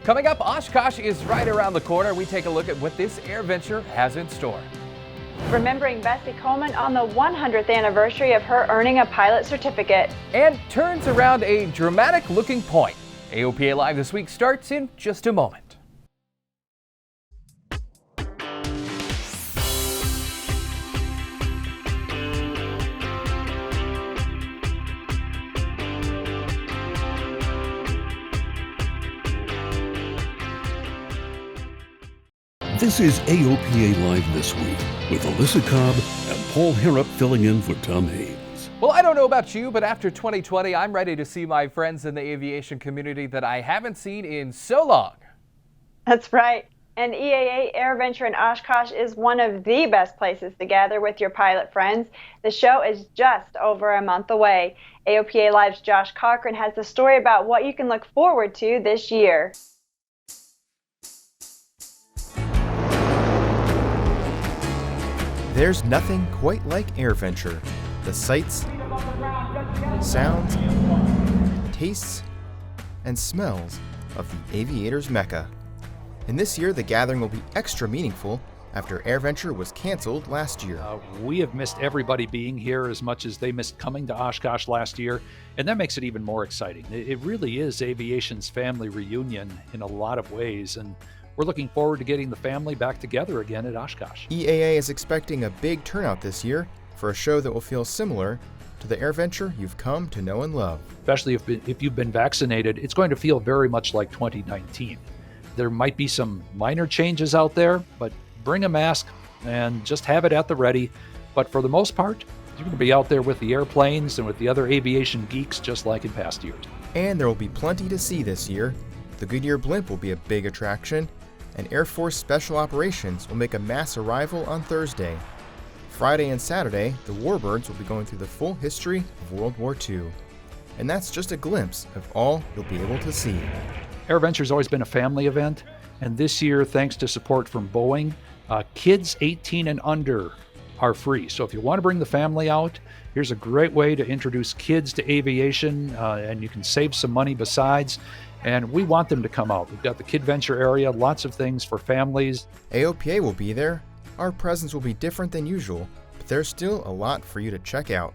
Coming up, Oshkosh is right around the corner. We take a look at what this AirVenture has in store. Remembering Bessie Coleman on the 100th anniversary of her earning a pilot certificate. And turns around a dramatic looking point. AOPA Live this week starts in just a moment. This is AOPA Live This Week with Alyssa Cobb and Paul Harrop filling in for Tom Haynes. Well, I don't know about you, but after 2020, I'm ready to see my friends in the aviation community that I haven't seen in so long. That's right. And EAA AirVenture in Oshkosh is one of the best places to gather with your pilot friends. The show is just over a month away. AOPA Live's Josh Cochran has the story about what you can look forward to this year. There's nothing quite like AirVenture. The sights, sounds, tastes, and smells of the aviator's mecca. And this year, the gathering will be extra meaningful after AirVenture was canceled last year. We have missed everybody being here as much as they missed coming to Oshkosh last year, and that makes it even more exciting. It really is aviation's family reunion in a lot of ways, and we're looking forward to getting the family back together again at Oshkosh. EAA is expecting a big turnout this year for a show that will feel similar to the AirVenture you've come to know and love. Especially if you've been vaccinated, it's going to feel very much like 2019. There might be some minor changes out there, but bring a mask and just have it at the ready. But for the most part, you're going to be out there with the airplanes and with the other aviation geeks just like in past years. And there will be plenty to see this year. The Goodyear Blimp will be a big attraction, and Air Force Special Operations will make a mass arrival on Thursday. Friday and Saturday, the Warbirds will be going through the full history of World War II. And that's just a glimpse of all you'll be able to see. AirVenture's always been a family event, and this year, thanks to support from Boeing, kids 18 and under are free. So if you want to bring the family out, here's a great way to introduce kids to aviation, and you can save some money besides. And we want them to come out. We've got the KidVenture area, lots of things for families. AOPA will be there. Our presence will be different than usual, but there's still a lot for you to check out.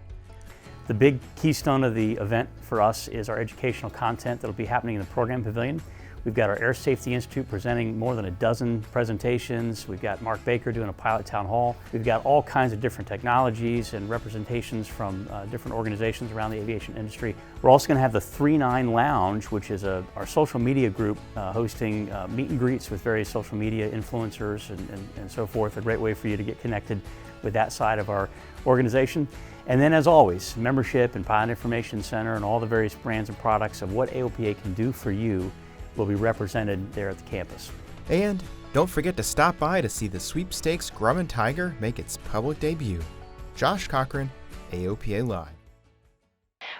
The big keystone of the event for us is our educational content that'll be happening in the program pavilion. We've got our Air Safety Institute presenting more than a dozen presentations. We've got Mark Baker doing a pilot town hall. We've got all kinds of different technologies and representations from different organizations around the aviation industry. We're also going to have the 39 Lounge, which is our social media group hosting meet and greets with various social media influencers and so forth. A great way for you to get connected with that side of our organization. And then, as always, membership and Pilot Information Center and all the various brands and products of what AOPA can do for you will be represented there at the campus. And don't forget to stop by to see the Sweepstakes Grumman Tiger make its public debut. Josh Cochran, AOPA Live.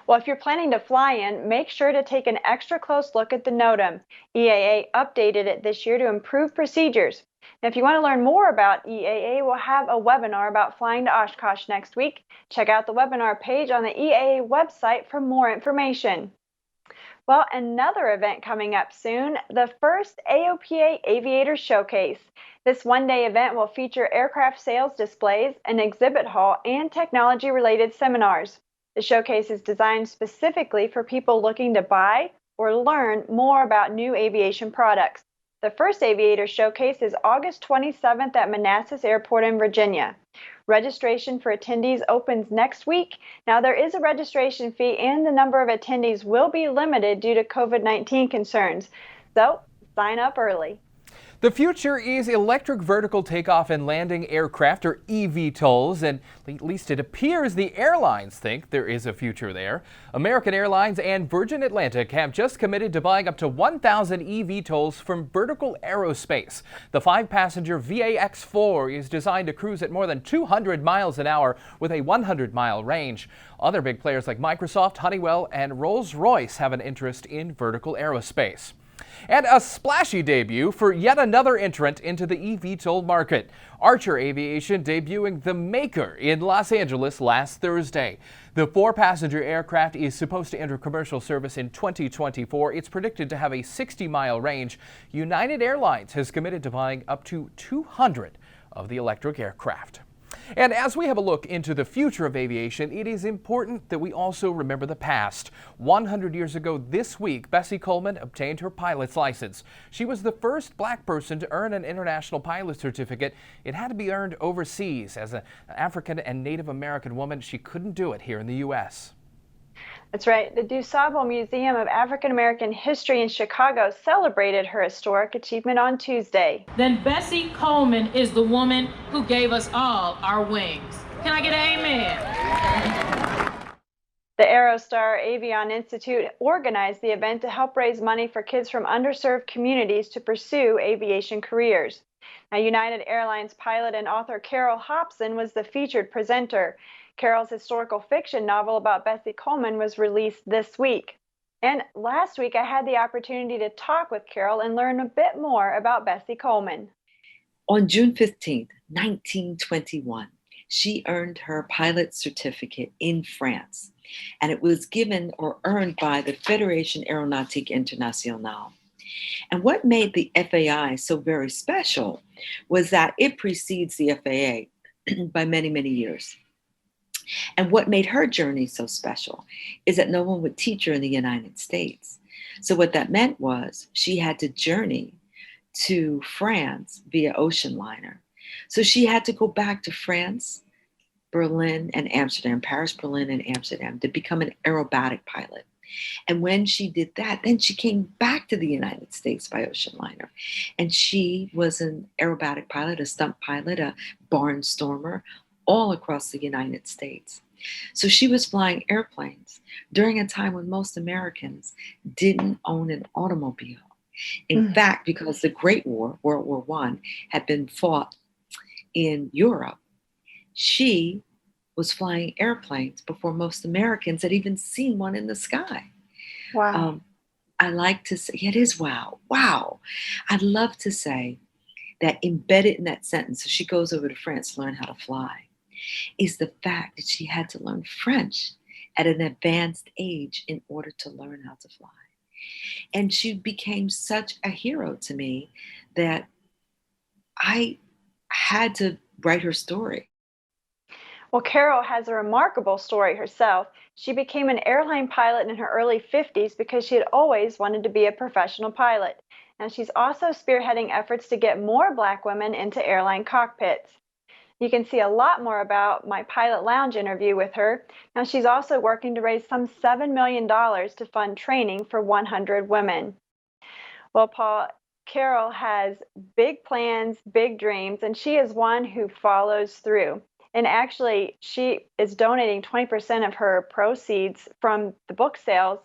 Well, if you're planning to fly in, make sure to take an extra close look at the NOTAM. EAA updated it this year to improve procedures. Now, if you want to learn more about EAA, we'll have a webinar about flying to Oshkosh next week. Check out the webinar page on the EAA website for more information. Well, another event coming up soon, the first AOPA Aviator Showcase. This one-day event will feature aircraft sales displays, an exhibit hall, and technology-related seminars. The showcase is designed specifically for people looking to buy or learn more about new aviation products. The first Aviator Showcase is August 27th at Manassas Airport in Virginia. Registration for attendees opens next week. Now, there is a registration fee, and the number of attendees will be limited due to COVID-19 concerns. So, sign up early. The future is electric vertical takeoff and landing aircraft, or eVTOLs, and at least it appears the airlines think there is a future there. American Airlines and Virgin Atlantic have just committed to buying up to 1,000 eVTOLs from Vertical Aerospace. The 5-passenger VAX-4 is designed to cruise at more than 200 miles an hour with a 100-mile range. Other big players like Microsoft, Honeywell, and Rolls-Royce have an interest in Vertical Aerospace. And a splashy debut for yet another entrant into the eVTOL market. Archer Aviation debuting the Maker in Los Angeles last Thursday. The 4-passenger aircraft is supposed to enter commercial service in 2024. It's predicted to have a 60-mile range. United Airlines has committed to buying up to 200 of the electric aircraft. And as we have a look into the future of aviation, it is important that we also remember the past. 100 years ago this week, Bessie Coleman obtained her pilot's license. She was the first black person to earn an international pilot certificate. It had to be earned overseas. As an African and Native American woman, she couldn't do it here in the U.S. That's right. The DuSable Museum of African American History in Chicago celebrated her historic achievement on Tuesday. Then Bessie Coleman is the woman who gave us all our wings. Can I get an amen? The Aerostar Avion Institute organized the event to help raise money for kids from underserved communities to pursue aviation careers. Now, United Airlines pilot and author Carol Hobson was the featured presenter. Carol's historical fiction novel about Bessie Coleman was released this week. And last week, I had the opportunity to talk with Carol and learn a bit more about Bessie Coleman. On June 15th, 1921, she earned her pilot's certificate in France, and it was given or earned by the Fédération Aéronautique Internationale. And what made the FAI so very special was that it precedes the FAA by many, many years. And what made her journey so special is that no one would teach her in the United States. So what that meant was she had to journey to France via ocean liner. So she had to go back to France, Berlin, and Amsterdam, Paris, Berlin, and Amsterdam to become an aerobatic pilot. And when she did that, then she came back to the United States by ocean liner. And she was an aerobatic pilot, a stunt pilot, a barnstormer, all across the United States. So she was flying airplanes during a time when most Americans didn't own an automobile. In fact, because the Great War, World War I, had been fought in Europe, she was flying airplanes before most Americans had even seen one in the sky. Wow. I like to say, it is wow. I'd love to say that embedded in that sentence, so she goes over to France to learn how to fly, is the fact that she had to learn French at an advanced age in order to learn how to fly. And she became such a hero to me that I had to write her story. Well, Carol has a remarkable story herself. She became an airline pilot in her early 50s because she had always wanted to be a professional pilot. Now, she's also spearheading efforts to get more Black women into airline cockpits. You can see a lot more about my Pilot Lounge interview with her. Now, she's also working to raise some $7 million to fund training for 100 women. Well, Paul, Carol has big plans, big dreams, and she is one who follows through. And actually, she is donating 20% of her proceeds from the book sales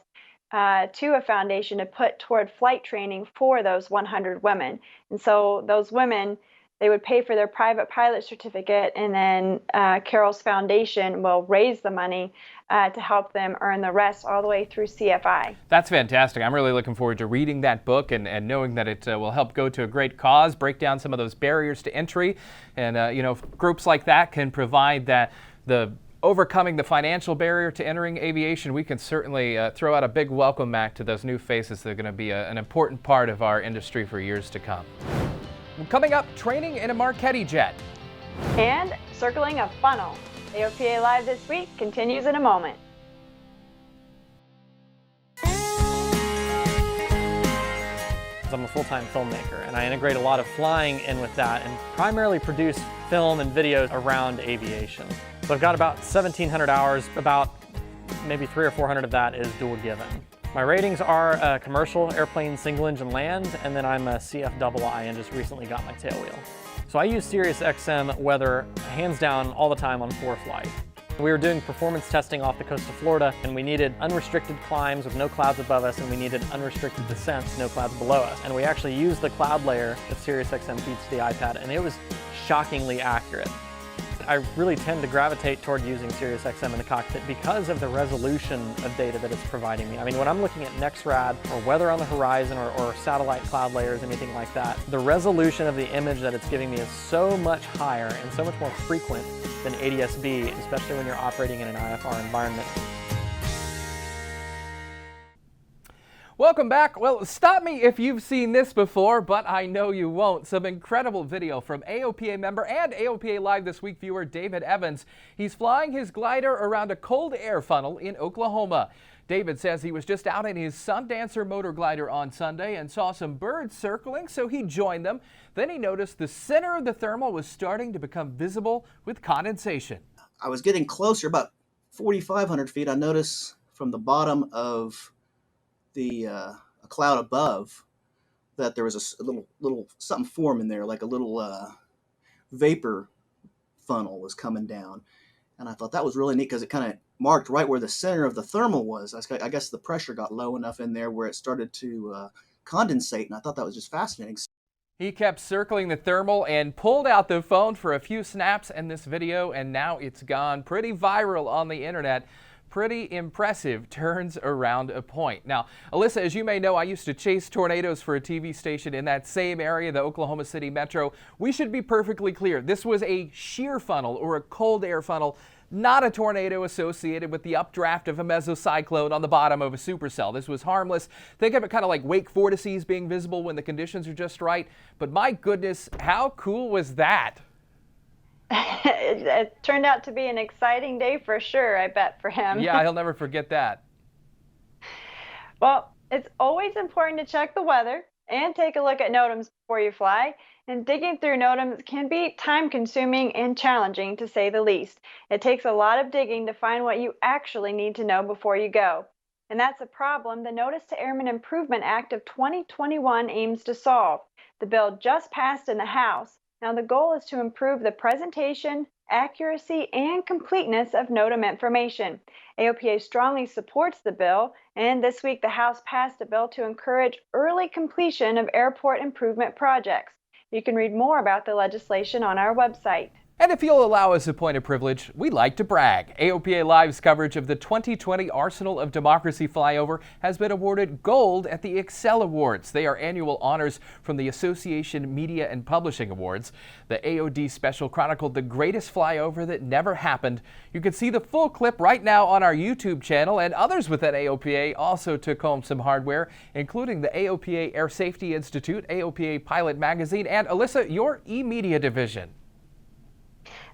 to a foundation to put toward flight training for those 100 women. And so those women, they would pay for their private pilot certificate, and then Carol's foundation will raise the money to help them earn the rest all the way through CFI. That's fantastic. I'm really looking forward to reading that book and knowing that it will help go to a great cause, break down some of those barriers to entry. And, if groups like that can provide the overcoming the financial barrier to entering aviation, we can certainly throw out a big welcome mat to those new faces that are going to be an important part of our industry for years to come. Coming up, training in a Marchetti jet. And circling a funnel. AOPA Live this week continues in a moment. I'm a full-time filmmaker, and I integrate a lot of flying in with that and primarily produce film and videos around aviation. So I've got about 1,700 hours, about maybe 300 or 400 of that is dual given. My ratings are a commercial airplane single engine land, and then I'm a CFII and just recently got my tail wheel. So I use SiriusXM weather hands down all the time on ForeFlight. We were doing performance testing off the coast of Florida, and we needed unrestricted climbs with no clouds above us, and we needed unrestricted descents, no clouds below us. And we actually used the cloud layer that SiriusXM feeds to the iPad, and it was shockingly accurate. I really tend to gravitate toward using SiriusXM in the cockpit because of the resolution of data that it's providing me. I mean, when I'm looking at NEXRAD or weather on the horizon or satellite cloud layers, anything like that, the resolution of the image that it's giving me is so much higher and so much more frequent than ADS-B, especially when you're operating in an IFR environment. Welcome back. Well, stop me if you've seen this before, but I know you won't. Some incredible video from AOPA member and AOPA Live This Week viewer David Evans. He's flying his glider around a cold air funnel in Oklahoma. David says he was just out in his Sundancer motor glider on Sunday and saw some birds circling, so he joined them. Then he noticed the center of the thermal was starting to become visible with condensation. I was getting closer, about 4,500 feet. I noticed from the bottom of a cloud above that there was a little something forming there, like a little vapor funnel was coming down. And I thought that was really neat because it kind of marked right where the center of the thermal was. I guess the pressure got low enough in there where it started to condensate, and I thought that was just fascinating. He kept circling the thermal and pulled out the phone for a few snaps in this video, and now it's gone pretty viral on the internet. Pretty impressive turns around a point. Now, Alyssa, as you may know, I used to chase tornadoes for a TV station in that same area, the Oklahoma City metro. We should be perfectly clear. This was a shear funnel or a cold air funnel, not a tornado associated with the updraft of a mesocyclone on the bottom of a supercell. This was harmless. Think of it kind of like wake vortices being visible when the conditions are just right. But my goodness, how cool was that? It turned out to be an exciting day for sure, I bet, for him. Yeah, he'll never forget that. Well, it's always important to check the weather and take a look at NOTAMs before you fly. And digging through NOTAMs can be time-consuming and challenging, to say the least. It takes a lot of digging to find what you actually need to know before you go. And that's a problem the Notice to Airmen Improvement Act of 2021 aims to solve. The bill just passed in the House. Now, the goal is to improve the presentation, accuracy, and completeness of NOTAM information. AOPA strongly supports the bill, and this week the House passed a bill to encourage early completion of airport improvement projects. You can read more about the legislation on our website. And if you'll allow us a point of privilege, we like to brag. AOPA Live's coverage of the 2020 Arsenal of Democracy flyover has been awarded gold at the Excel Awards. They are annual honors from the Association Media and Publishing Awards. The AOD special chronicled the greatest flyover that never happened. You can see the full clip right now on our YouTube channel, and others within AOPA also took home some hardware, including the AOPA Air Safety Institute, AOPA Pilot Magazine, and Alyssa, your eMedia division.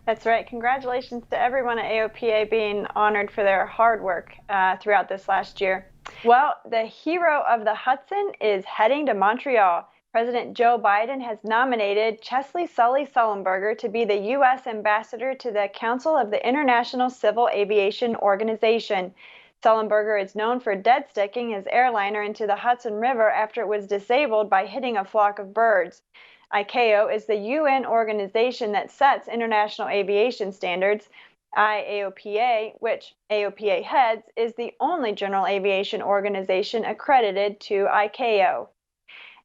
That's right. Congratulations to everyone at AOPA being honored for their hard work throughout this last year. Well, the hero of the Hudson is heading to Montreal. President Joe Biden has nominated Chesley Sully Sullenberger to be the U.S. ambassador to the Council of the International Civil Aviation Organization. Sullenberger is known for dead-sticking his airliner into the Hudson River after it was disabled by hitting a flock of birds. ICAO is the UN organization that sets international aviation standards. IAOPA, which AOPA heads, is the only general aviation organization accredited to ICAO.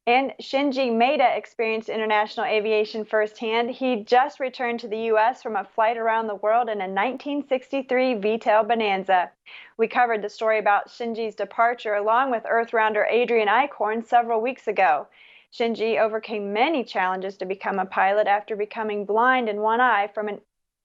And Shinji Maeda experienced international aviation firsthand. He just returned to the U.S. from a flight around the world in a 1963 V-tail Bonanza. We covered the story about Shinji's departure along with Earth-rounder Adrian Eichhorn several weeks ago. Shinji overcame many challenges to become a pilot after becoming blind in one eye from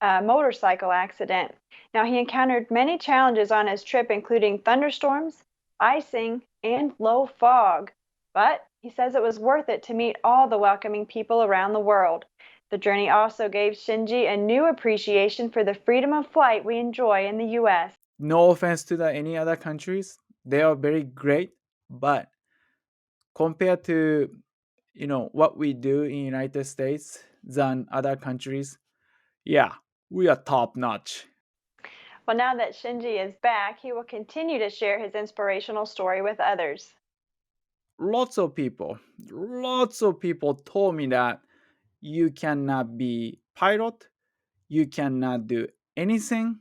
a motorcycle accident. Now, he encountered many challenges on his trip, including thunderstorms, icing, and low fog. But he says it was worth it to meet all the welcoming people around the world. The journey also gave Shinji a new appreciation for the freedom of flight we enjoy in the U.S. No offense to any other countries, they are very great, but compared to what we do in United States than other countries, yeah, we are top notch. Well, now that Shinji is back, he will continue to share his inspirational story with others. Lots of people told me that you cannot be pilot, you cannot do anything,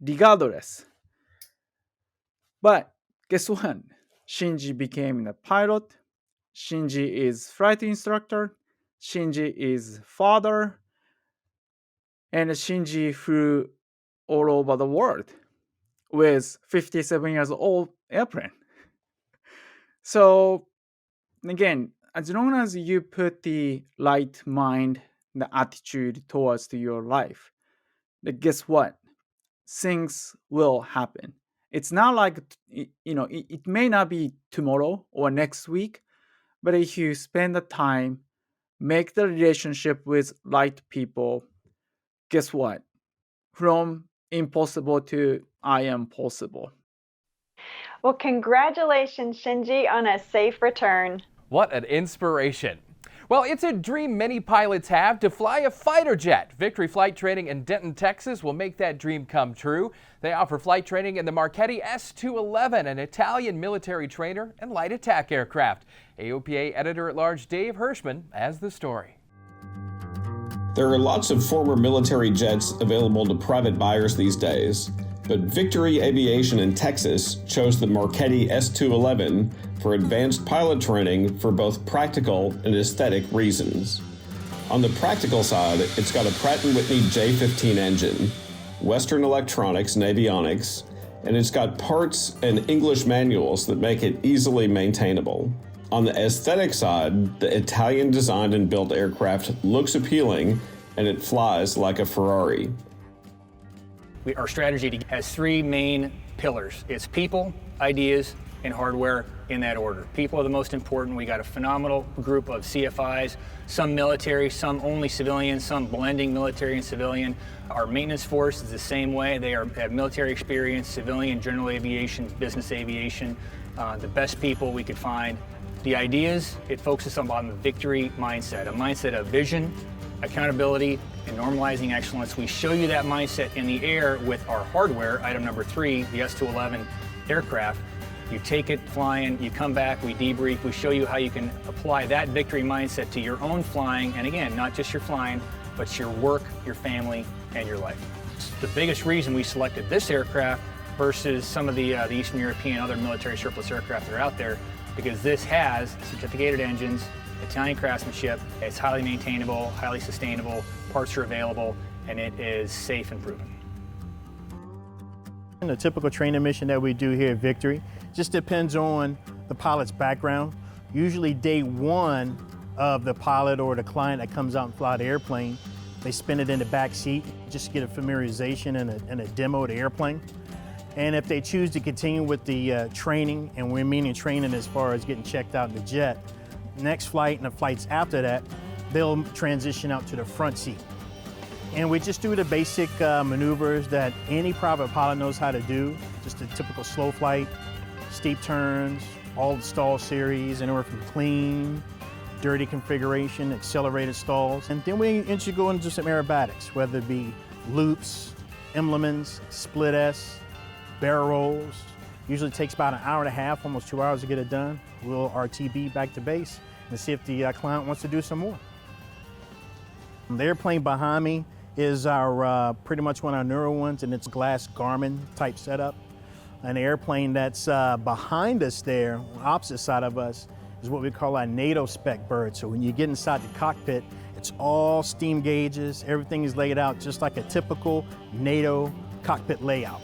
regardless. But guess what? Shinji became a pilot. Shinji is flight instructor. Shinji is father. and Shinji flew all over the world with 57 years old airplane. So again, as long as you put the right mind, the attitude towards your life, then guess what? Things will happen. It's not like, it may not be tomorrow or next week, but if you spend the time, make the relationship with right people, guess what? From impossible to I am possible. Well, congratulations, Shinji, on a safe return. What an inspiration. Well, it's a dream many pilots have to fly a fighter jet. Victory Flight Training in Denton, Texas will make that dream come true. They offer flight training in the Marchetti S-211, an Italian military trainer and light attack aircraft. AOPA Editor-at-Large Dave Hirschman has the story. There are lots of former military jets available to private buyers these days, but Victory Aviation in Texas chose the Marchetti S-211 for advanced pilot training for both practical and aesthetic reasons. On the practical side, it's got a Pratt & Whitney J15 engine, Western Electronics and avionics, and it's got parts and English manuals that make it easily maintainable. On the aesthetic side, the Italian designed and built aircraft looks appealing and it flies like a Ferrari. Our strategy has three main pillars. It's people, ideas, and hardware in that order. People are the most important. We got a phenomenal group of CFIs, some military, some only civilian, some blending military and civilian. Our maintenance force is the same way. They have military experience, civilian, general aviation, business aviation, the best people we could find. The ideas, it focuses on the victory mindset, a mindset of vision, accountability, and normalizing excellence. We show you that mindset in the air with our hardware, item number 3, the S-211 aircraft. You take it flying, you come back, we debrief, we show you how you can apply that victory mindset to your own flying, and again, not just your flying, but your work, your family, and your life. The biggest reason we selected this aircraft versus some of the Eastern European other military surplus aircraft that are out there, because this has certificated engines, Italian craftsmanship, it's highly maintainable, highly sustainable, parts are available, and it is safe and proven. The typical training mission that we do here at Victory just depends on the pilot's background. Usually day one of the pilot or the client that comes out and fly the airplane, they spend it in the back seat just to get a familiarization and a demo of the airplane. And if they choose to continue with the training, and we're meaning training as far as getting checked out in the jet, next flight and the flights after that, they'll transition out to the front seat. And we just do the basic maneuvers that any private pilot knows how to do, just a typical slow flight, steep turns, all the stall series, anywhere from clean, dirty configuration, accelerated stalls. And then we go into some aerobatics, whether it be loops, emblements, split S, barrel rolls. Usually takes about an hour and a half, almost 2 hours to get it done. We'll RTB back to base and see if the client wants to do some more. The airplane behind me is our pretty much one of our newer ones, and it's glass Garmin type setup. An airplane that's behind us there, on the opposite side of us, is what we call our NATO spec bird. So when you get inside the cockpit, it's all steam gauges. Everything is laid out just like a typical NATO cockpit layout.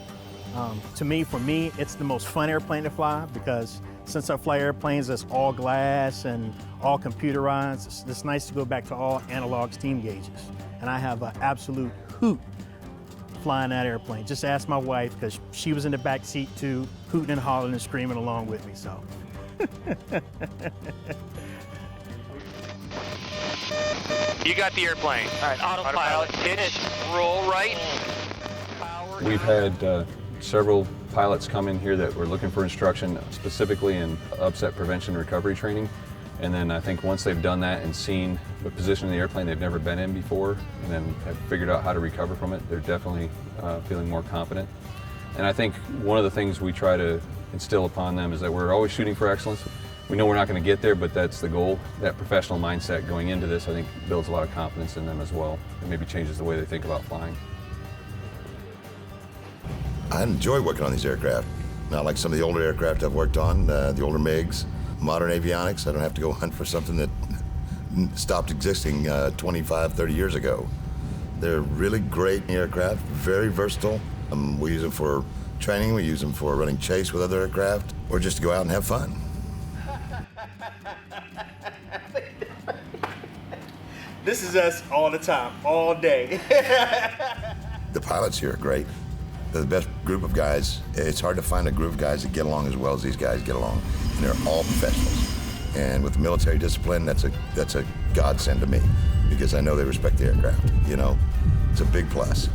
For me, it's the most fun airplane to fly because since I fly airplanes that's all glass and all computerized, it's nice to go back to all analog steam gauges. And I have an absolute hoot flying that airplane. Just ask my wife, because she was in the back seat too, hooting and hollering and screaming along with me, so. You got the airplane. All right, autopilot, pitch, roll right. We've had several pilots come in here that were looking for instruction specifically in upset prevention recovery training. And then I think once they've done that and seen the position of the airplane they've never been in before, and then have figured out how to recover from it, they're definitely feeling more confident. And I think one of the things we try to instill upon them is that we're always shooting for excellence. We know we're not going to get there, but that's the goal. That professional mindset going into this, I think, builds a lot of confidence in them as well, and maybe changes the way they think about flying. I enjoy working on these aircraft. Not like some of the older aircraft I've worked on, the older MiGs, modern avionics. I don't have to go hunt for something that stopped existing 25, 30 years ago. They're really great aircraft, very versatile. We use them for training, we use them for running chase with other aircraft, or just to go out and have fun. This is us all the time, all day. The pilots here are great. They're the best group of guys. It's hard to find a group of guys that get along as well as these guys get along. And they're all professionals. And with the military discipline, that's a godsend to me, because I know they respect the aircraft. You know, it's a big plus.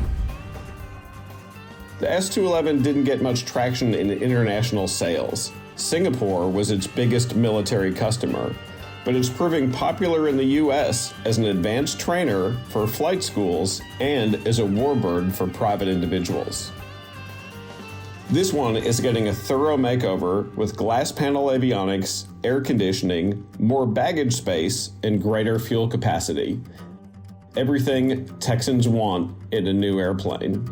The S-211 didn't get much traction in international sales. Singapore was its biggest military customer, but it's proving popular in the U.S. as an advanced trainer for flight schools and as a warbird for private individuals. This one is getting a thorough makeover with glass panel avionics, air conditioning, more baggage space, and greater fuel capacity. Everything Texans want in a new airplane.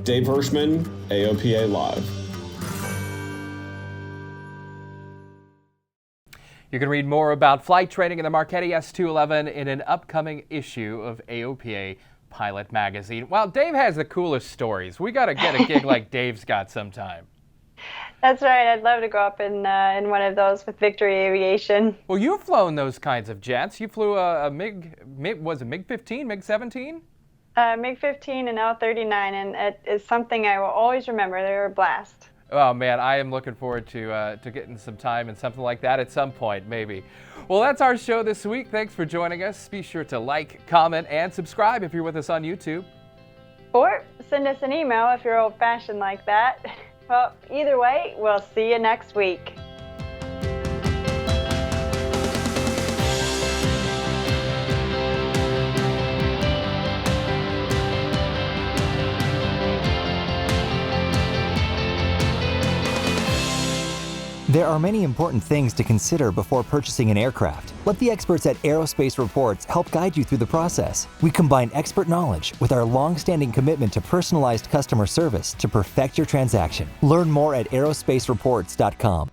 Dave Hirschman, AOPA Live. You can read more about flight training in the Marchetti S-211 in an upcoming issue of AOPA Pilot Magazine. Well, Dave has the coolest stories. We got to get a gig like Dave's got sometime. That's right. I'd love to go up in one of those with Victory Aviation. Well, you've flown those kinds of jets. You flew a was it MiG-15, MiG-17? MiG-15 and L-39, and it is something I will always remember. They were a blast. Oh man, I am looking forward to getting some time and something like that at some point, maybe. Well, that's our show this week. Thanks for joining us. Be sure to like, comment, and subscribe if you're with us on YouTube. Or send us an email if you're old-fashioned like that. Well, either way, we'll see you next week. There are many important things to consider before purchasing an aircraft. Let the experts at Aerospace Reports help guide you through the process. We combine expert knowledge with our long-standing commitment to personalized customer service to perfect your transaction. Learn more at aerospacereports.com.